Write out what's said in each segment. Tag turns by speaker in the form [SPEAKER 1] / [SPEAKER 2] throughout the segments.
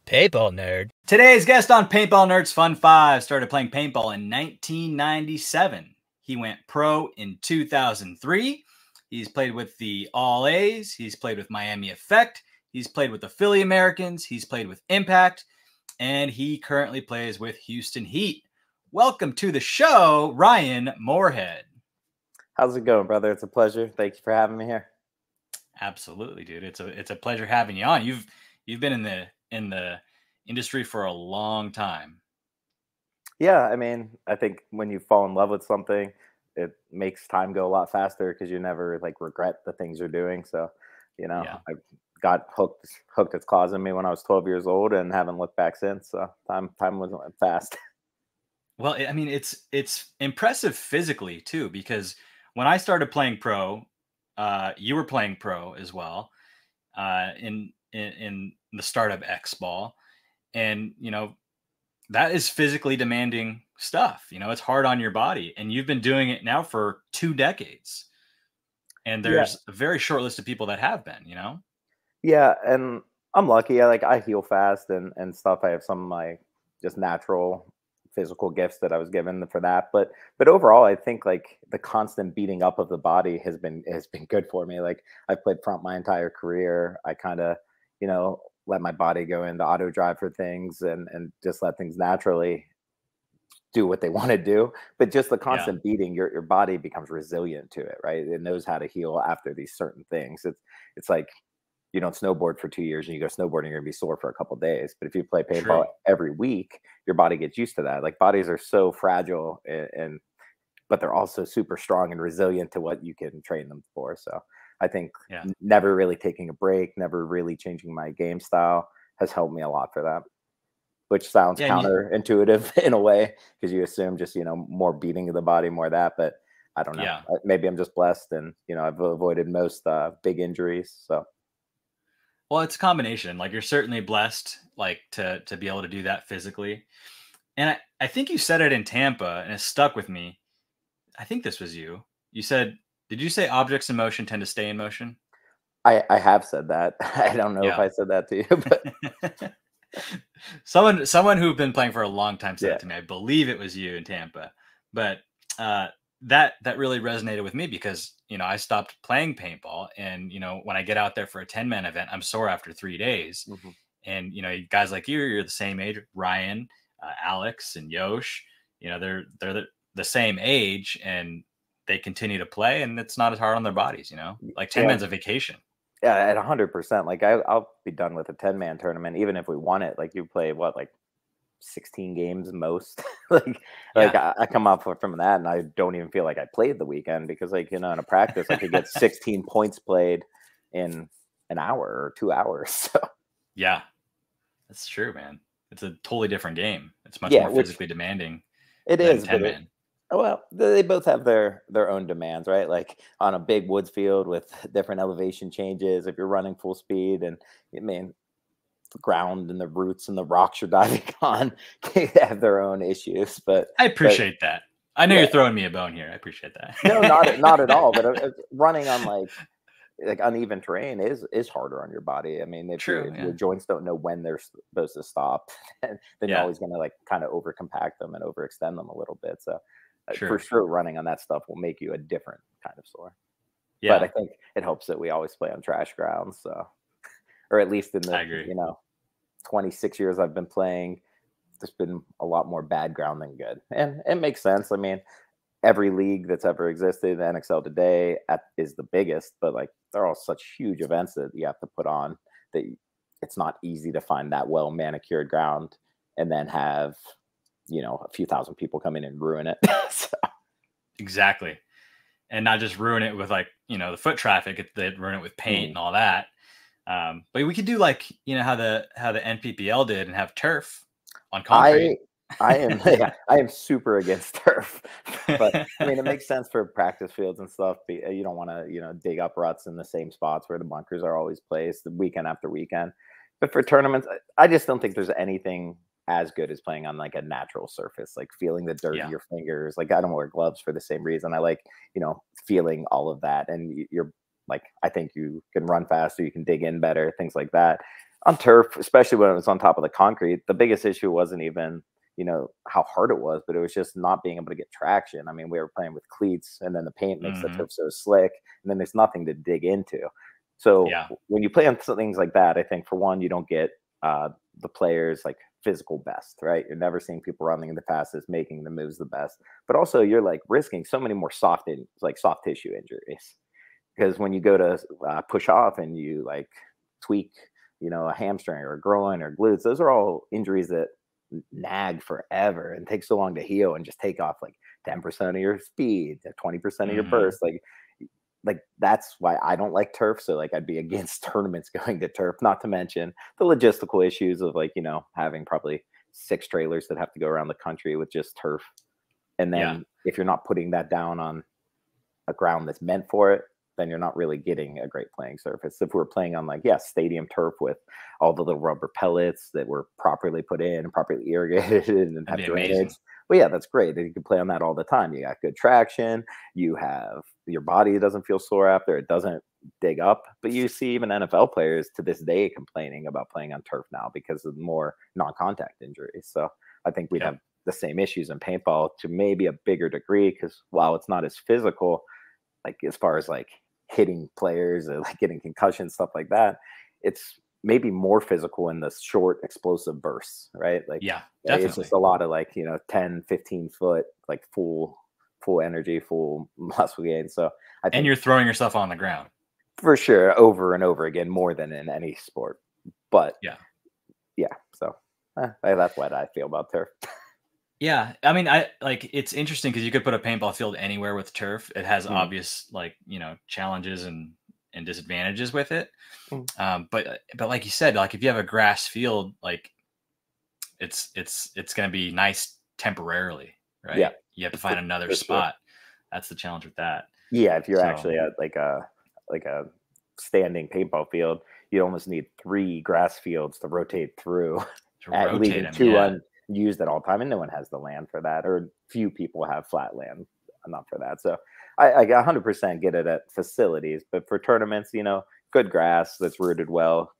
[SPEAKER 1] Paintball nerd.
[SPEAKER 2] Today's guest on Paintball Nerds Fun 5 started playing paintball in 1997. He went pro in 2003. He's played with the All A's. He's played with Miami Effect. He's played with the Philly Americans. He's played with Impact. And he currently plays with Houston Heat. Welcome to the show, Ryan Moorhead.
[SPEAKER 3] How's it going, brother? It's a pleasure. Thank you for having me here.
[SPEAKER 2] Absolutely, dude. It's a pleasure having you on. You've been in the industry for a long time.
[SPEAKER 3] Yeah, I mean, I think when you fall in love with something, it makes time go a lot faster because you never regret the things you're doing. So, I got hooked its claws in me when I was 12 years old and haven't looked back since. So time went fast.
[SPEAKER 2] Well, I mean, it's impressive physically too, because when I started playing pro, you were playing pro as well, in the startup X ball. And, that is physically demanding stuff. It's hard on your body, and you've been doing it now for 2 decades. And there's a very short list of people that have been,
[SPEAKER 3] Yeah. And I'm lucky. I heal fast and stuff. I have some of my just natural physical gifts that I was given for that. But overall, I think the constant beating up of the body has been good for me. I've played front my entire career. I kind of, let my body go into auto drive for things and just let things naturally do what they want to do. But just the constant beating, your body becomes resilient to it, right? It knows how to heal after these certain things. It's like you don't snowboard for 2 years and you go snowboarding, you're gonna be sore for a couple of days. But if you play paintball every week, your body gets used to that. Bodies are so fragile but they're also super strong and resilient to what you can train them for. So I think never really taking a break, never really changing my game style has helped me a lot for that, which sounds counterintuitive in a way, because you assume just, more beating of the body, more of that. But I don't know. Yeah. Maybe I'm just blessed and, I've avoided most big injuries. So.
[SPEAKER 2] Well, it's a combination. You're certainly blessed, to be able to do that physically. And I think you said it in Tampa, and it stuck with me. I think this was you. You said, did you say objects in motion tend to stay in motion?
[SPEAKER 3] I have said that. I don't know if I said that to you, but
[SPEAKER 2] someone who've been playing for a long time said it to me. I believe it was you in Tampa. But that really resonated with me because, I stopped playing paintball, and, when I get out there for a 10-man event, I'm sore after 3 days. Mm-hmm. And, guys like you're the same age, Ryan, Alex and Yosh, they're the same age, and they continue to play, and it's not as hard on their bodies, 10 man's a vacation.
[SPEAKER 3] Yeah, at 100%. I'll be done with a 10-man tournament, even if we won it. You play 16 games most. I come up from that and I don't even feel like I played the weekend because in a practice I could get 16 points played in an hour or 2 hours. So
[SPEAKER 2] yeah, that's true, man. It's a totally different game. It's much more physically demanding.
[SPEAKER 3] It is 10-man. Well, they both have their own demands, right? On a big woods field with different elevation changes, if you're running full speed, and the ground and the roots and the rocks you're diving on, they have their own issues. But
[SPEAKER 2] I appreciate that. I know you're throwing me a bone here. I appreciate that.
[SPEAKER 3] No, not at all. But running on uneven terrain is harder on your body. I mean, if your joints don't know when they're supposed to stop, then you're always going to kind of overcompact them and overextend them a little bit. So for sure, running on that stuff will make you a different kind of sore. Yeah. But I think it helps that we always play on trash grounds. So, or at least in the 26 years I've been playing, there's been a lot more bad ground than good, and it makes sense. I mean, every league that's ever existed, the NXL today is the biggest, but they're all such huge events that you have to put on that it's not easy to find that well manicured ground and then have a few thousand people come in and ruin it. So.
[SPEAKER 2] Exactly. And not just ruin it with the foot traffic, they ruin it with paint and all that. But we could do how the NPPL did and have turf on concrete.
[SPEAKER 3] I am super against turf, but I mean, it makes sense for practice fields and stuff. But you don't want to, dig up ruts in the same spots where the bunkers are always placed weekend after weekend. But for tournaments, I just don't think there's anything as good as playing on a natural surface, feeling the dirt in your fingers. I don't wear gloves for the same reason. I like, feeling all of that. And you're I think you can run faster, you can dig in better, things like that. On turf, especially when it was on top of the concrete, the biggest issue wasn't even, how hard it was, but it was just not being able to get traction. I mean, we were playing with cleats, and then the paint makes the
[SPEAKER 2] Hmm.
[SPEAKER 3] turf so slick, and then there's nothing to dig into. So
[SPEAKER 2] Yeah.
[SPEAKER 3] when you play on things like that, I think for one, you don't get the players like physical best, right? You're never seeing people running the fastest, making the moves the best, but also you're like risking so many more soft tissue injuries because when you go to push off and you like tweak, a hamstring or a groin or glutes, those are all injuries that nag forever and take so long to heal and just take off like 10% of your speed, 20% of your
[SPEAKER 2] Hmm.
[SPEAKER 3] burst. Like that's why I don't like turf. So like I'd be against tournaments going to turf, not to mention the logistical issues of like, having probably 6 trailers that have to go around the country with just turf. And
[SPEAKER 2] Yeah.
[SPEAKER 3] then if you're not putting that down on a ground that's meant for it, then you're not really getting a great playing surface. If we're playing on like, stadium turf with all the little rubber pellets that were properly put in and properly irrigated and
[SPEAKER 2] That'd
[SPEAKER 3] have
[SPEAKER 2] be
[SPEAKER 3] drainage,
[SPEAKER 2] amazing.
[SPEAKER 3] well, yeah, that's great. You can play on that all the time. You got good traction. You have your body doesn't feel sore after it doesn't dig up. But you see even NFL players to this day complaining about playing on turf now because of more non-contact injuries. So I think we'd
[SPEAKER 2] Yep.
[SPEAKER 3] have the same issues in paintball to maybe a bigger degree because while it's not as physical, like as far as like hitting players or like getting concussions, stuff like that, it's maybe more physical in the short explosive bursts, right? Like
[SPEAKER 2] Yeah.
[SPEAKER 3] it's just
[SPEAKER 2] Definitely.
[SPEAKER 3] a lot of like, 10, 15 foot, like full energy, full muscle gain. So I
[SPEAKER 2] And
[SPEAKER 3] think
[SPEAKER 2] you're throwing yourself on the ground.
[SPEAKER 3] for sure over and over again, more than in any sport. But
[SPEAKER 2] Yeah.
[SPEAKER 3] yeah, so that's what I feel about turf.
[SPEAKER 2] Yeah, I mean, I like it's interesting because you could put a paintball field anywhere with turf. It has
[SPEAKER 3] Mm,
[SPEAKER 2] obvious challenges and disadvantages with it.
[SPEAKER 3] mm.
[SPEAKER 2] But like you said, like if you have a grass field, like it's gonna be nice temporarily,
[SPEAKER 3] Yeah,
[SPEAKER 2] right? You have to find another
[SPEAKER 3] for sure.
[SPEAKER 2] spot. That's the challenge with that.
[SPEAKER 3] Yeah, if you're
[SPEAKER 2] So
[SPEAKER 3] actually at like a standing paintball field, you almost need 3 grass fields to rotate through,
[SPEAKER 2] to
[SPEAKER 3] at
[SPEAKER 2] rotate
[SPEAKER 3] leaving
[SPEAKER 2] them,
[SPEAKER 3] 2
[SPEAKER 2] yeah,
[SPEAKER 3] unused at all time, and no one has the land for that, or few people have flat land enough for that. So I 100% get it at facilities, but for tournaments, good grass that's rooted well.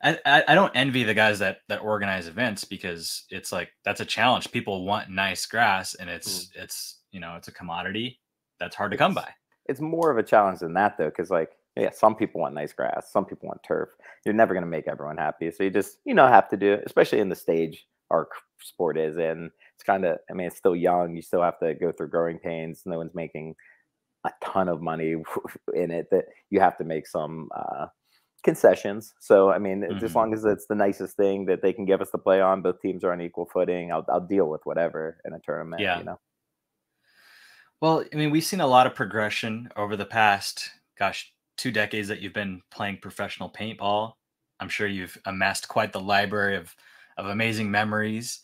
[SPEAKER 2] I don't envy the guys that organize events because it's like that's a challenge. People want nice grass, and
[SPEAKER 3] Mm.
[SPEAKER 2] it's a commodity that's hard to come
[SPEAKER 3] It's
[SPEAKER 2] by.
[SPEAKER 3] it's more of a challenge than that though, because like some people want nice grass, some people want turf. You're never gonna make everyone happy, so you just have to do it, especially in the stage our sport is in. It's kind of, I mean, it's still young. You still have to go through growing pains. No one's making a ton of money in it. That you have to make some concessions. So I mean, as
[SPEAKER 2] Hmm.
[SPEAKER 3] long as it's the nicest thing that they can give us to play on, both teams are on equal footing. I'll deal with whatever in a tournament.
[SPEAKER 2] Yeah. Well, I mean, we've seen a lot of progression over the past, gosh, 2 decades that you've been playing professional paintball. I'm sure you've amassed quite the library of amazing memories.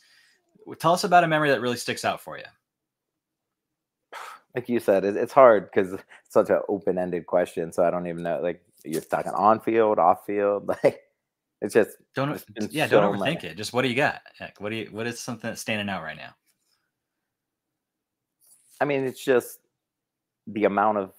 [SPEAKER 2] Tell us about a memory that really sticks out for you.
[SPEAKER 3] Like you said, it's hard because it's such an open-ended question. So I don't even know. Like you're talking on field, off field. Like it's just
[SPEAKER 2] Don't
[SPEAKER 3] there's been
[SPEAKER 2] yeah, don't
[SPEAKER 3] so many.
[SPEAKER 2] overthink it. Just what do you got? Heck, what is something that's standing out right now?
[SPEAKER 3] I mean, it's just the amount of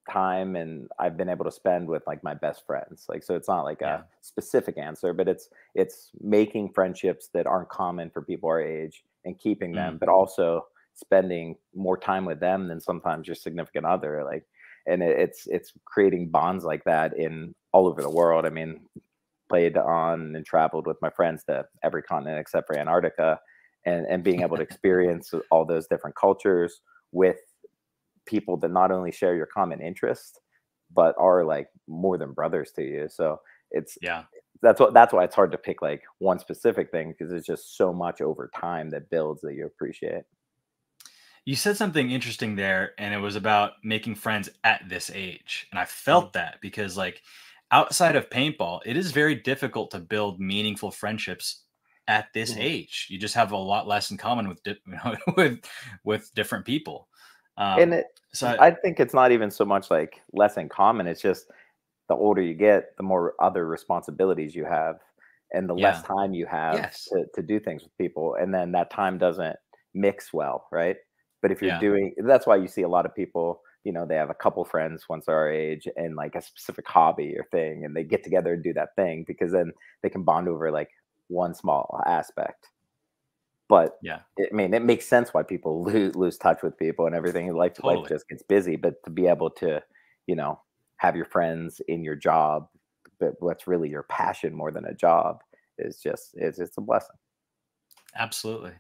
[SPEAKER 3] time and I've been able to spend with like my best friends. Like so it's not like a
[SPEAKER 2] Yeah.
[SPEAKER 3] specific answer, but it's making friendships that aren't common for people our age and keeping them,
[SPEAKER 2] Mm,
[SPEAKER 3] but also spending more time with them than sometimes your significant other. Like and it's creating bonds like that in all over the world. I mean, played on and traveled with my friends to every continent except for Antarctica, and being able to experience all those different cultures with people that not only share your common interest but are like more than brothers to you. So it's
[SPEAKER 2] yeah.
[SPEAKER 3] that's why it's hard to pick like one specific thing because it's just so much over time that builds that you appreciate.
[SPEAKER 2] You said something interesting there, and it was about making friends at this age. And I
[SPEAKER 3] Mhm,
[SPEAKER 2] felt that because, like, outside of paintball, it is very difficult to build meaningful friendships at this
[SPEAKER 3] mhm.
[SPEAKER 2] age. You just have a lot less in common with with different people.
[SPEAKER 3] And
[SPEAKER 2] Um,
[SPEAKER 3] it
[SPEAKER 2] so I,
[SPEAKER 3] I think it's not even so much like less in common, it's just the older you get, the more other responsibilities you have and the less
[SPEAKER 2] yeah,
[SPEAKER 3] time you have
[SPEAKER 2] yes,
[SPEAKER 3] to do things with people. And then that time doesn't mix well, right? But if you're
[SPEAKER 2] yeah,
[SPEAKER 3] doing, that's why you see a lot of people they have a couple friends once our age and like a specific hobby or thing, and they get together and do that thing because then they can bond over like one small aspect. But
[SPEAKER 2] Yeah.
[SPEAKER 3] I mean, it makes sense why people lose touch with people and everything. Life
[SPEAKER 2] Totally.
[SPEAKER 3] just gets busy, but to be able to, have your friends in your job, but what's really your passion more than a job is just it's a blessing.
[SPEAKER 2] Absolutely.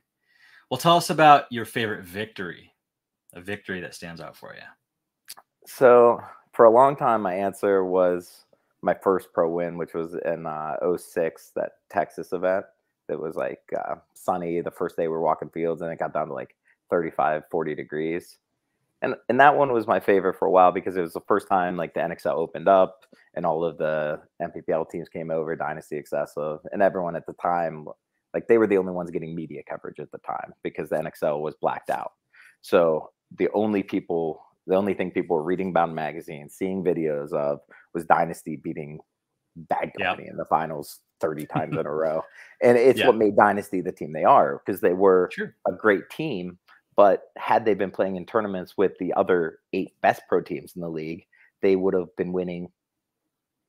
[SPEAKER 2] Well, tell us about your favorite victory, a victory that stands out for you.
[SPEAKER 3] So for a long time, my answer was my first pro win, which was in '06, that Texas event. It was like sunny the first day we were walking fields, and it got down to like 35, 40 degrees. And that one was my favorite for a while because it was the first time like the NXL opened up and all of the MPPL teams came over, Dynasty, Excessive, and everyone at the time, like they were the only ones getting media coverage at the time because the NXL was blacked out. So the only thing people were reading about in magazines, seeing videos of, was Dynasty beating Bad
[SPEAKER 2] Yeah.
[SPEAKER 3] Company in the finals 30 times in a row. And it's
[SPEAKER 2] Yeah.
[SPEAKER 3] what made Dynasty the team they are because they were
[SPEAKER 2] Sure.
[SPEAKER 3] a great team. But had they been playing in tournaments with the other 8 best pro teams in the league, they would have been winning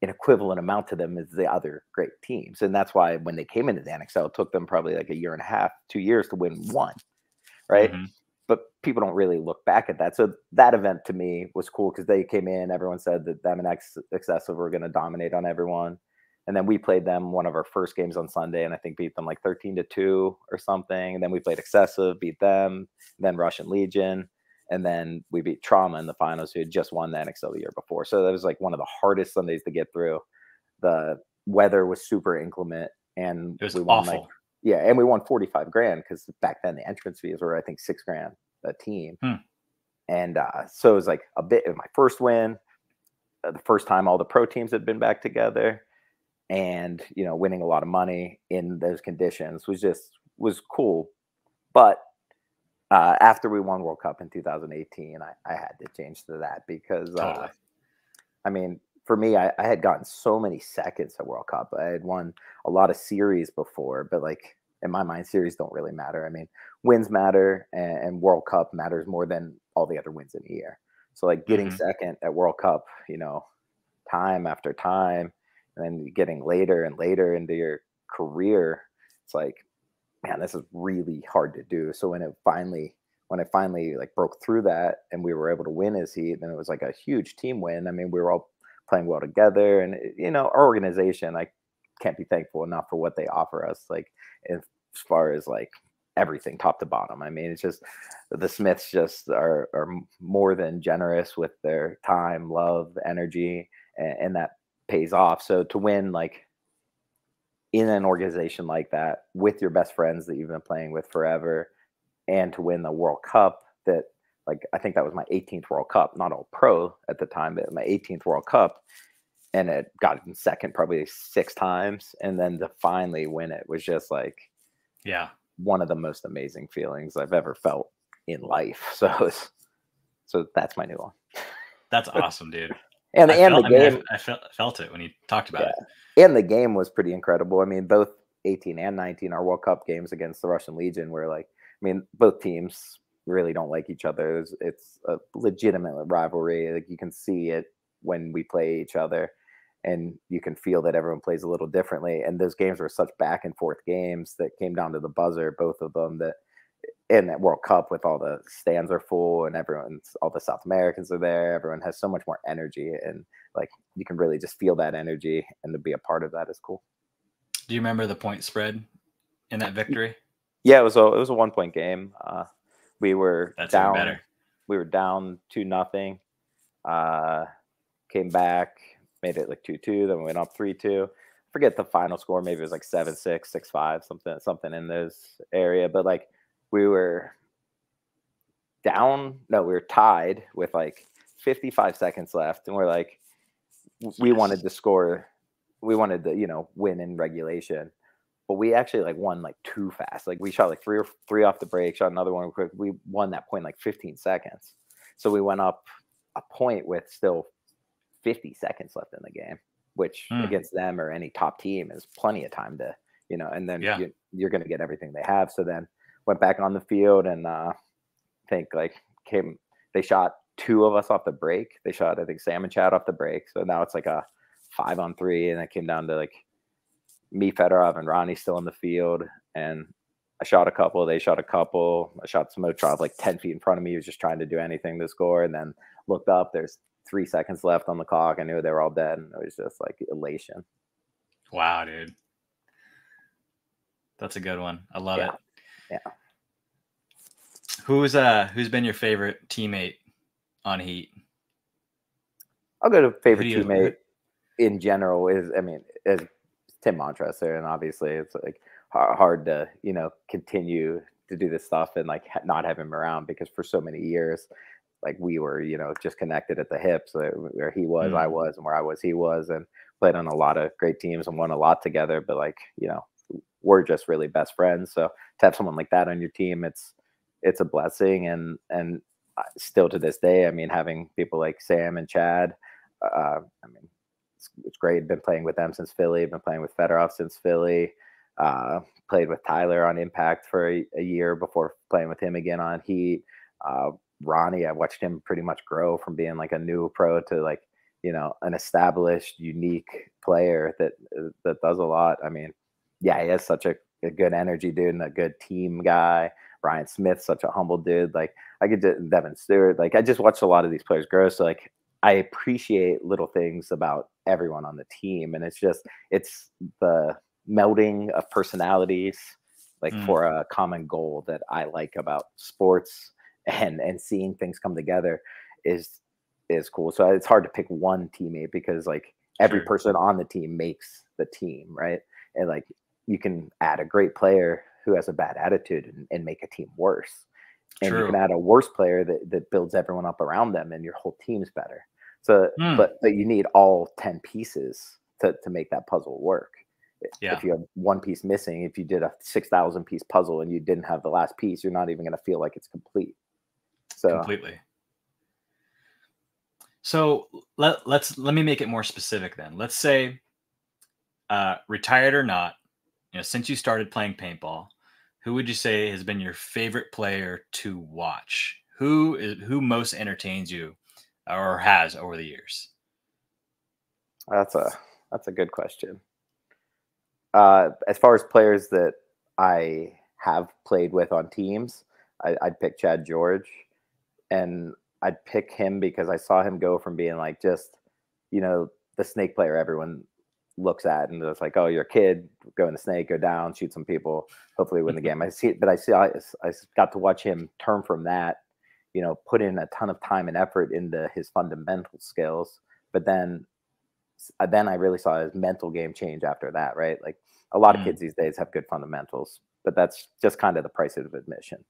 [SPEAKER 3] an equivalent amount to them as the other great teams. And that's why when they came into the NXL, it took them probably like a year and a half, 2 years to win one, right?
[SPEAKER 2] Hmm.
[SPEAKER 3] But people don't really look back at that. So that event to me was cool because they came in, everyone said that them and Excessive were going to dominate on everyone. And then we played them one of our first games on Sunday, and I think beat them like 13-2 or something. And then we played Excessive, beat them, then Russian Legion. And then we beat Trauma in the finals, who had just won the NXL the year before. So that was like one of the hardest Sundays to get through. The weather was super inclement, and
[SPEAKER 2] It was
[SPEAKER 3] we won
[SPEAKER 2] awful.
[SPEAKER 3] and we won 45 grand because back then the entrance fees were, I think, 6 grand a team. And so it was like a bit of my first win, the first time all the pro teams had been back together, and winning a lot of money in those conditions was cool. But after we won World Cup in 2018, I had to change to that because
[SPEAKER 2] Totally.
[SPEAKER 3] I mean, for me, I had gotten so many seconds at World Cup. I had won a lot of series before, but like in my mind, series don't really matter. I mean, wins matter, and World Cup matters more than all the other wins in a year. So like getting second at World Cup, time after time, and then getting later and later into your career, it's like, man, this is really hard to do. So when I finally like broke through that and we were able to win his heat, then it was like a huge team win. I mean, we were all playing well together, and our organization, I can't be thankful enough for what they offer us, like as far as like everything top to bottom. I mean, it's just the Smiths just are more than generous with their time, love, energy, and that pays off. So to win like in an organization like that with your best friends that you've been playing with forever, and to win the World Cup, that like I think that was my 18th World Cup, not all pro at the time, but my 18th World Cup, and it got in second probably 6 times, and then to finally win it was just like one of the most amazing feelings I've ever felt in life. So that's my new one.
[SPEAKER 2] That's awesome, dude.
[SPEAKER 3] And the game,
[SPEAKER 2] I felt it when you talked about it.
[SPEAKER 3] And the game was pretty incredible. I mean, both 18 and 19 are World Cup games against the Russian Legion, where like, I mean, both teams really don't like each other. It's a legitimate rivalry. Like you can see it when we play each other, and you can feel that everyone plays a little differently. And those games were such back and forth games that came down to the buzzer, both of them, that in that World Cup with all the stands are full and all the South Americans are there. Everyone has so much more energy, and like you can really just feel that energy, and to be a part of that is cool.
[SPEAKER 2] Do you remember the point spread in that victory?
[SPEAKER 3] Yeah, it was a 1-point game. We were
[SPEAKER 2] That's
[SPEAKER 3] down.
[SPEAKER 2] Even better.
[SPEAKER 3] We were down 2-0. Came back, made it like 2-2. Then we went up 3-2. Forget the final score. Maybe it was like 7-6, 6-5, something in those area. But like we were down. No, we were tied with like 55 seconds left, and we're like, we wanted to score. We wanted to win in regulation. But we actually like won like too fast. Like we shot like three off the break, shot another one quick. We won that point like 15 seconds. So we went up a point with still 50 seconds left in the game, which against them or any top team is plenty of time to, and then you're going to get everything they have. So then went back on the field, and I think like they shot two of us off the break. They shot, I think, Sam and Chad off the break. So now it's like a 5-on-3, and it came down to like me, Fedorov, and Ronnie still in the field. And I shot a couple. They shot a couple. I shot Smotrov like 10 feet in front of me. He was just trying to do anything to score. And then looked up. There's 3 seconds left on the clock. I knew they were all dead. And it was just like elation.
[SPEAKER 2] Wow, dude. That's a good one. I love it.
[SPEAKER 3] Yeah.
[SPEAKER 2] Who's been your favorite teammate on Heat?
[SPEAKER 3] I'll go to favorite teammate in general is Tim Montressor, and obviously it's like hard to continue to do this stuff and like not have him around, because for so many years like we were just connected at the hips, where he was I was, and where I was he was, and played on a lot of great teams and won a lot together. But like we're just really best friends, so to have someone like that on your team, it's a blessing. And still to this day, I mean, having people like Sam and Chad, it's great. Been playing with them since Philly. Been playing with Fedorov since Philly. Played with Tyler on Impact for a year before playing with him again on Heat. Ronnie, I watched him pretty much grow from being like a new pro to like an established, unique player that does a lot. I mean, yeah, he has such a good energy dude and a good team guy. Ryan Smith, such a humble dude. Like I could do Devin Stewart. Like I just watched a lot of these players grow. So like I appreciate little things about everyone on the team. And it's the melding of personalities, like for a common goal, that I like about sports, and seeing things come together is cool. So it's hard to pick one teammate, because like every person on the team makes the team, right? And like you can add a great player who has a bad attitude and make a team worse. And you can add a worse player that builds everyone up around them, and your whole team's better. So, but you need all 10 pieces to make that puzzle work. Yeah. If you have one piece missing, if you did a 6,000 piece puzzle and you didn't have the last piece, you're not even going to feel like it's complete. So
[SPEAKER 2] completely. So let me make it more specific then. Let's say, retired or not, since you started playing paintball, who would you say has been your favorite player to watch? Who most entertains you, or has over the years?
[SPEAKER 3] That's a good question. As far as players that I have played with on teams, I'd pick Chad George, and I'd pick him because I saw him go from being like just, the snake player everyone looks at and it's like, oh, you're a kid, go in the snake, go down, shoot some people, hopefully win the game. I got to watch him turn from that, put in a ton of time and effort into his fundamental skills, but then I really saw his mental game change after that, right? Like a lot of kids these days have good fundamentals, but that's just kind of the price of admission.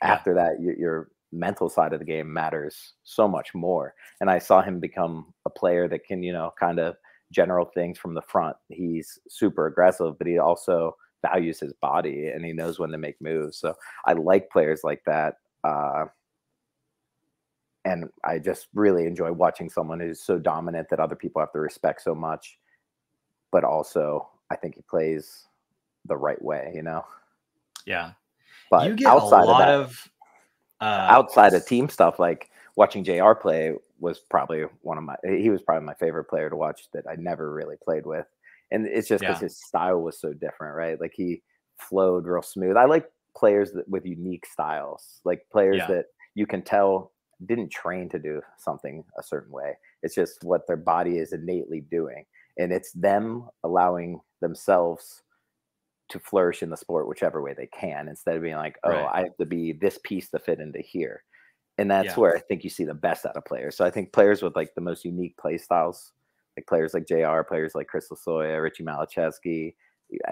[SPEAKER 3] After that, your mental side of the game matters so much more. And I saw him become a player that can, kind of general things from the front. He's super aggressive, but he also values his body and he knows when to make moves. So I like players like that. And I just really enjoy watching someone who's so dominant that other people have to respect so much. But also, I think he plays the right way,
[SPEAKER 2] Yeah.
[SPEAKER 3] But
[SPEAKER 2] you get
[SPEAKER 3] outside of team stuff, like watching JR play was probably he was probably my favorite player to watch that I never really played with. And it's just because his style was so different, right? Like he flowed real smooth. I like players with unique styles, like players that you can tell didn't train to do something a certain way. It's just what their body is innately doing. And it's them allowing themselves to flourish in the sport whichever way they can, instead of being like, oh, I have to be this piece to fit into here. And that's where I think you see the best out of players. So I think players with like the most unique play styles, like players like JR, players like Chris Lasoya, Richie Malachevsky,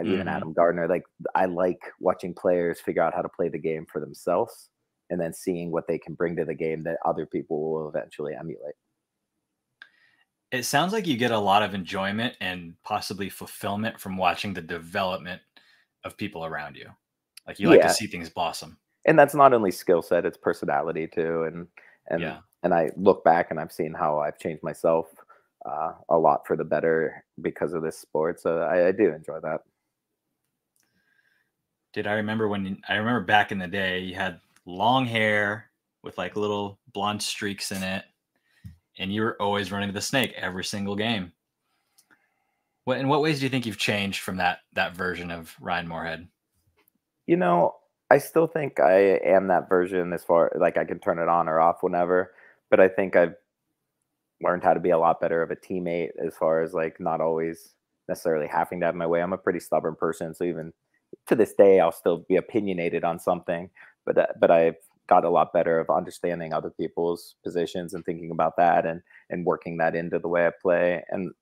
[SPEAKER 3] even Adam Gardner, like I like watching players figure out how to play the game for themselves and then seeing what they can bring to the game that other people will eventually emulate.
[SPEAKER 2] It sounds like you get a lot of enjoyment and possibly fulfillment from watching the development of people around you. Like you like to see things blossom.
[SPEAKER 3] And that's not only skill set, it's personality too. And I look back and I've seen how I've changed myself a lot for the better because of this sport. So I do enjoy that.
[SPEAKER 2] I remember back in the day, you had long hair, with like little blonde streaks in it, and you were always running the snake every single game. In what ways do you think you've changed from that version of Ryan Moorhead?
[SPEAKER 3] You know, I still think I am that version as far like I can turn it on or off whenever, but I think I've learned how to be a lot better of a teammate as far as like not always necessarily having to have my way. I'm a pretty stubborn person, so even to this day, I'll still be opinionated on something, but I've got a lot better of understanding other people's positions and thinking about that and working that into the way I play. And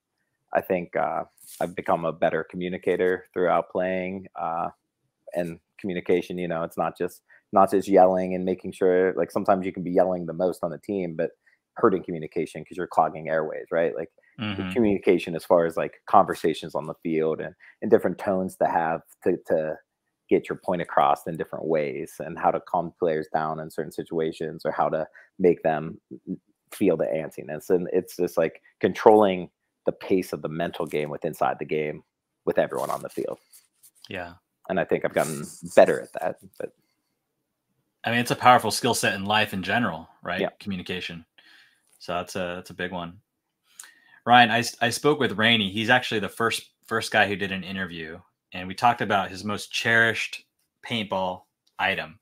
[SPEAKER 3] I think I've become a better communicator throughout playing. And communication, you know, it's not just yelling and making sure, like sometimes you can be yelling the most on the team but hurting communication because you're clogging airways, right? Like the
[SPEAKER 2] Mm-hmm.
[SPEAKER 3] communication as far as like conversations on the field and different tones to have to get your point across in different ways, and how to calm players down in certain situations, or how to make them feel the antsiness. And it's just like controlling the pace of the mental game with inside the game with everyone on the field.
[SPEAKER 2] Yeah.
[SPEAKER 3] And I think I've gotten better at that. But
[SPEAKER 2] I mean, it's a powerful skill set in life in general, right?
[SPEAKER 3] yeah.
[SPEAKER 2] Communication. So that's a big one. Ryan, I spoke with Rainey. He's actually the first guy who did an interview, and we talked about his most cherished paintball item,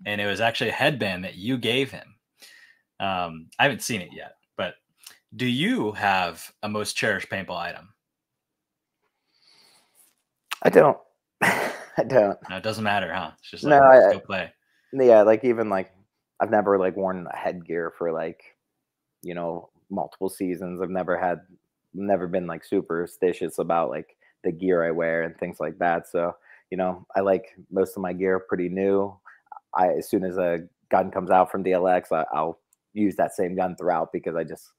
[SPEAKER 2] and it was actually a headband that you gave him. I haven't seen it yet, but do you have a most cherished paintball item?
[SPEAKER 3] I don't. I don't.
[SPEAKER 2] No, it doesn't matter, huh? It's just
[SPEAKER 3] No,
[SPEAKER 2] like, just go play.
[SPEAKER 3] yeah, like even like I've never like worn a headgear for like, multiple seasons. Never been like superstitious about like the gear I wear and things like that. So, I like most of my gear pretty new. As soon as a gun comes out from DLX, I'll use that same gun throughout, because I just,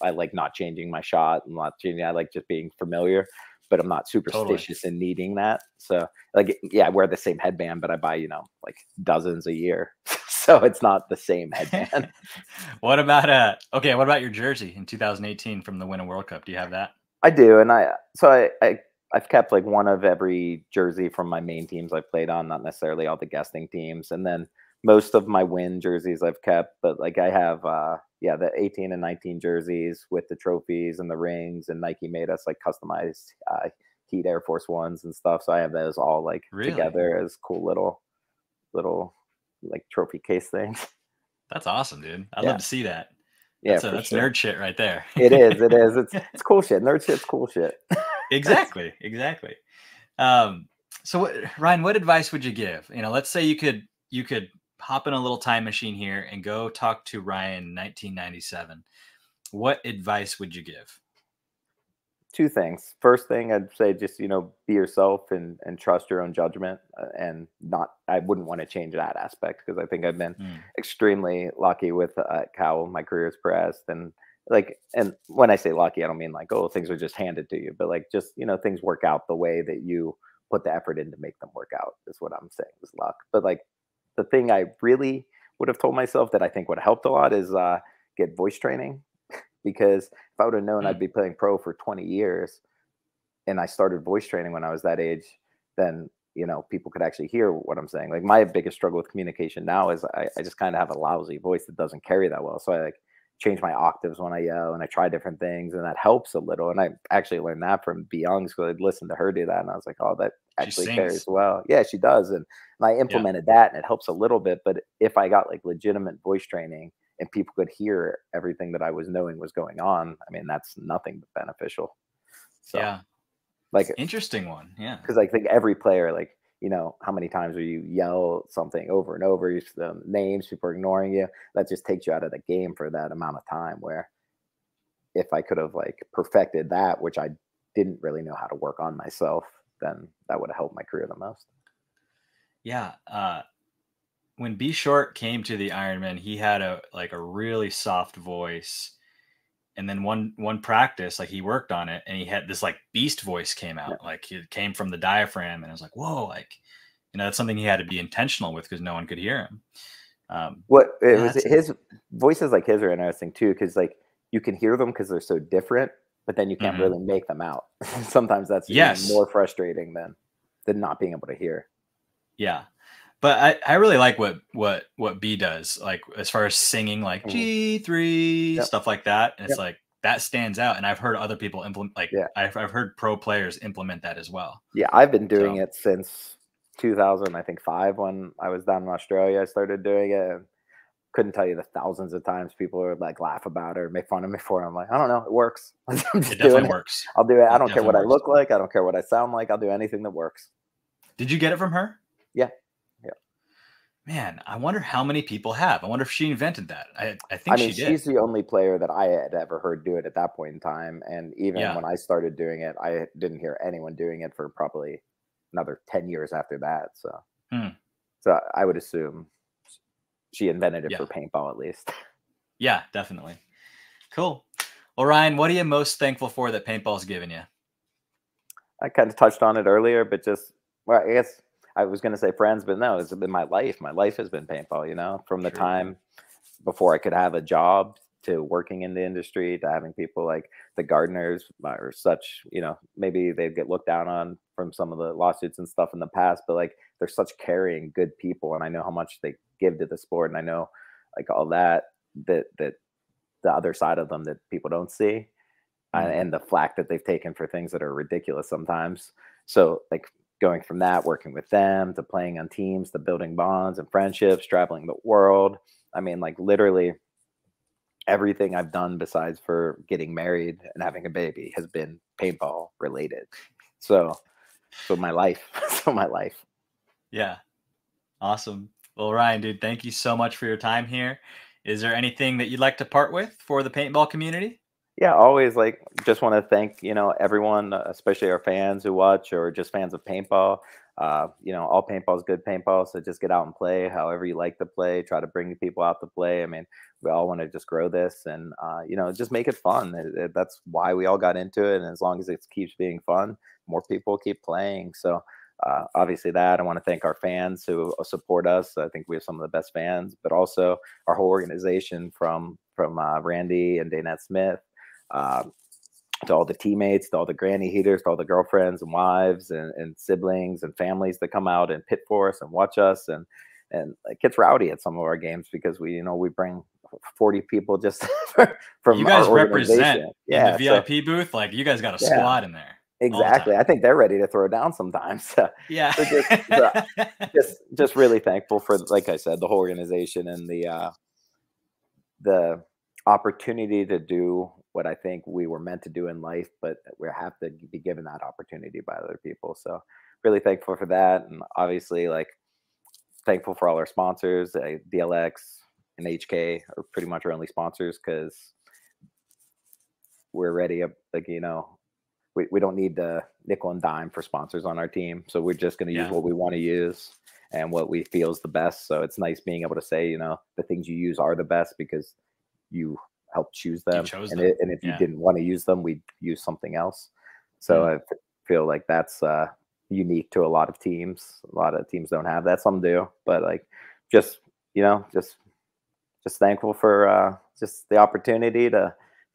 [SPEAKER 3] I like not changing my shot and not changing. I like just being familiar, but I'm not
[SPEAKER 2] Totally.
[SPEAKER 3] superstitious in needing that. So like, yeah, I wear the same headband, but I buy, like dozens a year. So it's not the same headband.
[SPEAKER 2] What about your jersey in 2018 from the Winter World Cup? Do you have that?
[SPEAKER 3] I do. And I've kept like one of every jersey from my main teams I've played on, not necessarily all the guesting teams. And then most of my win jerseys I've kept, but like I have the 18 and 19 jerseys with the trophies and the rings, and Nike made us like customized Heat Air Force Ones and stuff. So I have those all like
[SPEAKER 2] Really?
[SPEAKER 3] together as cool little like trophy case things.
[SPEAKER 2] That's awesome, dude. I'd
[SPEAKER 3] Yeah.
[SPEAKER 2] love to see that.
[SPEAKER 3] Yeah,
[SPEAKER 2] That's
[SPEAKER 3] sure.
[SPEAKER 2] nerd shit right there.
[SPEAKER 3] It is. It's cool shit. Nerd shit's cool shit.
[SPEAKER 2] Exactly. So Ryan, what advice would you give? Let's say you could hop in a little time machine here and go talk to Ryan in 1997. What advice would you give?
[SPEAKER 3] Two things. First thing, I'd say just, be yourself and trust your own judgment, and I wouldn't want to change that aspect, because I think I've been extremely lucky with how my career has progressed. And when I say lucky, I don't mean like, oh, things are just handed to you, but like just, things work out the way that you put the effort in to make them work out, is what I'm saying is luck. But like the thing I really would have told myself that I think would have helped a lot is get voice training. Because if I would have known I'd be playing pro for 20 years and I started voice training when I was that age, then, people could actually hear what I'm saying. Like my biggest struggle with communication now is I just kind of have a lousy voice that doesn't carry that well. So I like change my octaves when I yell, and I try different things, and that helps a little. And I actually learned that from B. Young, so I'd listen to her do that. And I was like, oh, that actually carries well. Yeah, she does. And I implemented that, and it helps a little bit. But if I got like legitimate voice training and people could hear everything that I was knowing was going on, I mean, that's nothing but beneficial. So,
[SPEAKER 2] yeah,
[SPEAKER 3] like
[SPEAKER 2] interesting one. Yeah,
[SPEAKER 3] because I think every player, like, how many times do you yell something over and over? You the names, people are ignoring you. That just takes you out of the game for that amount of time. Where if I could have like perfected that, which I didn't really know how to work on myself, then that would have helped my career the most.
[SPEAKER 2] Yeah. When B Short came to the Ironman, he had a really soft voice, and then one practice, like he worked on it, and he had this like beast voice came out, like it came from the diaphragm, and I was like, whoa, like that's something he had to be intentional with, because no one could hear him.
[SPEAKER 3] His voices like his are interesting too, because like you can hear them because they're so different, but then you can't really make them out. Sometimes that's even more frustrating than not being able to hear.
[SPEAKER 2] Yeah. But I really like what B does, like as far as singing, like
[SPEAKER 3] Mhm.
[SPEAKER 2] G3
[SPEAKER 3] Yep.
[SPEAKER 2] stuff like that. It's
[SPEAKER 3] Yep.
[SPEAKER 2] like that stands out, and I've heard other people implement, like
[SPEAKER 3] Yeah.
[SPEAKER 2] I've heard pro players implement that as well.
[SPEAKER 3] Yeah, I've been doing
[SPEAKER 2] So
[SPEAKER 3] it since 2000, I think 5 when I was down in Australia. I started doing it. And couldn't tell you the thousands of times people would like laugh about it or make fun of me for it. I'm like, I don't know, it works. I'm
[SPEAKER 2] it
[SPEAKER 3] just doing
[SPEAKER 2] definitely
[SPEAKER 3] it.
[SPEAKER 2] works.
[SPEAKER 3] I'll do it. I
[SPEAKER 2] It
[SPEAKER 3] don't care what
[SPEAKER 2] definitely
[SPEAKER 3] I
[SPEAKER 2] works.
[SPEAKER 3] look like. I don't care what I sound like. I'll do anything that works.
[SPEAKER 2] Did you get it from her?
[SPEAKER 3] Yeah. Yeah.
[SPEAKER 2] Man, I wonder how many people have. I wonder if she invented that. I
[SPEAKER 3] I
[SPEAKER 2] think
[SPEAKER 3] mean,
[SPEAKER 2] she did.
[SPEAKER 3] she's the only player that I had ever heard do it at that point in time. And even
[SPEAKER 2] Yeah.
[SPEAKER 3] when I started doing it, I didn't hear anyone doing it for probably another 10 years after that. So,
[SPEAKER 2] Hmm.
[SPEAKER 3] so I would assume she invented it
[SPEAKER 2] Yeah.
[SPEAKER 3] for paintball at least.
[SPEAKER 2] Yeah, definitely. Cool. Well, Ryan, what are you most thankful for that paintball's given you?
[SPEAKER 3] I kind of touched on it earlier, but just, well, I guess I was going to say friends, but no, it's been my life. My life has been paintball, from the
[SPEAKER 2] True.
[SPEAKER 3] time before I could have a job to working in the industry to having people like the gardeners or such, maybe they'd get looked down on from some of the lawsuits and stuff in the past, but like they're such caring, good people. And I know how much they give to the sport. And I know like all that the other side of them that people don't see
[SPEAKER 2] Hmm.
[SPEAKER 3] and the flack that they've taken for things that are ridiculous sometimes. So, like going from that, working with them to playing on teams, to building bonds and friendships, traveling the world. I mean, like literally everything I've done besides for getting married and having a baby has been paintball related. So, so my life, so my life.
[SPEAKER 2] Yeah. Awesome. Well, Ryan, dude, thank you so much for your time here. Is there anything that you'd like to part with for the paintball community?
[SPEAKER 3] Yeah, always like just want to thank, everyone, especially our fans who watch or just fans of paintball. All paintball is good paintball, so just get out and play however you like to play. Try to bring people out to play. I mean, we all want to just grow this and just make it fun. That's why we all got into it, and as long as it keeps being fun, more people keep playing. So obviously that I want to thank our fans who support us. I think we have some of the best fans, but also our whole organization from Randy and Danette Smith, um, to all the teammates, to all the granny heaters, to all the girlfriends and wives and siblings and families that come out and pit for us and watch us. And it gets rowdy at some of our games because we bring 40 people just
[SPEAKER 2] You
[SPEAKER 3] from our
[SPEAKER 2] guys represent
[SPEAKER 3] organization.
[SPEAKER 2] in the
[SPEAKER 3] Yeah. So
[SPEAKER 2] VIP booth. Like you guys got a
[SPEAKER 3] yeah,
[SPEAKER 2] squad in there all the
[SPEAKER 3] exactly.
[SPEAKER 2] time.
[SPEAKER 3] I think they're ready to throw down sometimes. So,
[SPEAKER 2] Yeah.
[SPEAKER 3] so just really thankful for, like I said, the whole organization and the opportunity to do what I think we were meant to do in life, but we have to be given that opportunity by other people. So really thankful for that. And obviously like thankful for all our sponsors, DLX and HK are pretty much our only sponsors because we're ready. We don't need the nickel and dime for sponsors on our team. So we're just going to use
[SPEAKER 2] Yeah.
[SPEAKER 3] what we want to use and what we feel is the best. So it's nice being able to say, the things you use are the best because you helped choose
[SPEAKER 2] You
[SPEAKER 3] them.
[SPEAKER 2] chose
[SPEAKER 3] And
[SPEAKER 2] them.
[SPEAKER 3] and if you
[SPEAKER 2] Yeah.
[SPEAKER 3] didn't want to use them, we'd use something else. So
[SPEAKER 2] Hmm.
[SPEAKER 3] I feel like that's unique to a lot of teams. A lot of teams don't have that. Some do, but like just, just thankful for just the opportunity to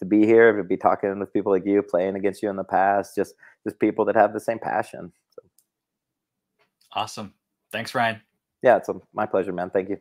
[SPEAKER 3] be here, to be talking with people like you, playing against you in the past, just people that have the same passion. So,
[SPEAKER 2] Awesome. Thanks, Ryan.
[SPEAKER 3] yeah, it's my pleasure, man. Thank you.